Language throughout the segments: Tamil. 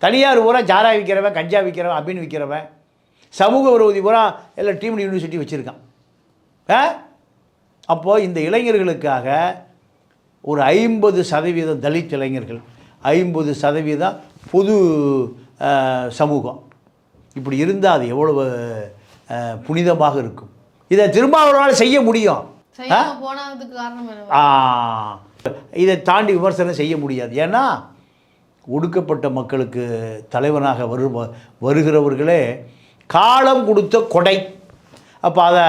தனியார் பூரா சாராய் விற்கிறவன், கஞ்சா விற்கிறவன், அபின் விற்கிறவன், சமூக விரோதி பூரா எல்லாம் டீம்டு யூனிவர்சிட்டி வச்சுருக்கான். அப்போது இந்த இளைஞர்களுக்காக ஒரு 50% தலித் இளைஞர்கள், 50% பொது சமூகம், இப்படி இருந்தால் அது எவ்வளவு புனிதமாக இருக்கும். இதை திருமாவளவனால் செய்ய முடியும். இதை தாண்டி விமர்சனம் செய்ய முடியாது. ஏன்னா ஒடுக்கப்பட்ட மக்களுக்கு தலைவனாக வருகிறவர்களே காலம் கொடுத்த கொடை. அப்போ அதை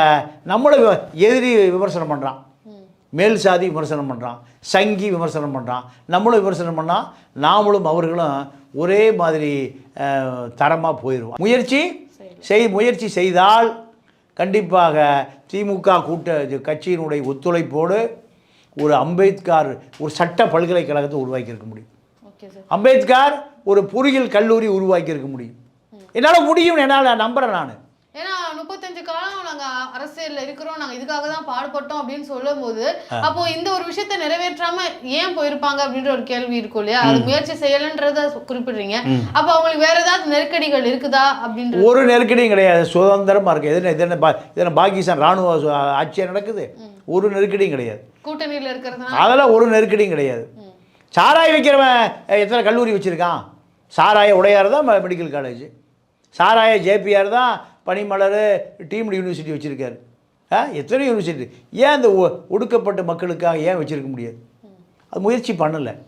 நம்மளை எதிரி விமர்சனம் பண்ணுறான், மேல் சாதி விமர்சனம் பண்ணுறான், சங்கி விமர்சனம் பண்ணுறான், நம்மளும் விமர்சனம் பண்ணால் நாமளும் அவர்களும் ஒரே மாதிரி தரமாக போயிடுவோம். முயற்சி செய்தால் கண்டிப்பாக திமுக கட்சியினுடைய ஒத்துழைப்போடு ஒரு அம்பேத்கர் ஒரு சட்ட பல்கலைக்கழகத்தை உருவாக்கியிருக்க முடியும். அம்பேத்கர் ஒரு பொறியியல் கல்லூரி உருவாக்கியிருக்க முடியும். என்னால் முடியும், என்னால் நம்புகிறேன் நான். ஏன்னா 35 காலம் நாங்க அரசியல்ல இருக்கிறோம், நாங்க இதுக்காக தான் பாடுபட்டோம் அப்படின்னு சொல்லும் போது, அப்போ இந்த ஒரு விஷயத்தை நிறைவேற்றாம ஏன் போயிருப்பாங்க அப்படின்ற ஒரு கேள்வி இருக்கும் இல்லையா? அது முயற்சி செய்யலன்றத குறிப்பிடுறீங்க. அப்ப அவங்களுக்கு வேற ஏதாவது நெருக்கடிகள் இருக்குதா அப்படின்ற? ஒரு நெருக்கடியும் கிடையாது, சுதந்திரமா இருக்கு. எதனா பாகிஸ்தான் ராணுவ ஆட்சியா நடக்குது, ஒரு நெருக்கடியும் கிடையாது. கூட்டணியில் இருக்கிறது அதெல்லாம் ஒரு நெருக்கடியும் கிடையாது. சாராய வைக்கிறவன் எத்தனை கல்லூரி வச்சிருக்கான்? சாராய உடையார் தான் மெடிக்கல் காலேஜ், சாராய ஜேபிஆர் தான் பனிமலர் டீம்டு யூனிவர்சிட்டி வச்சுருக்காரு. எத்தனை யூனிவர்சிட்டி? ஏன் அந்த ஒடுக்கப்பட்ட மக்களுக்காக ஏன் வச்சுருக்க முடியாது? அது முயற்சி பண்ணலை.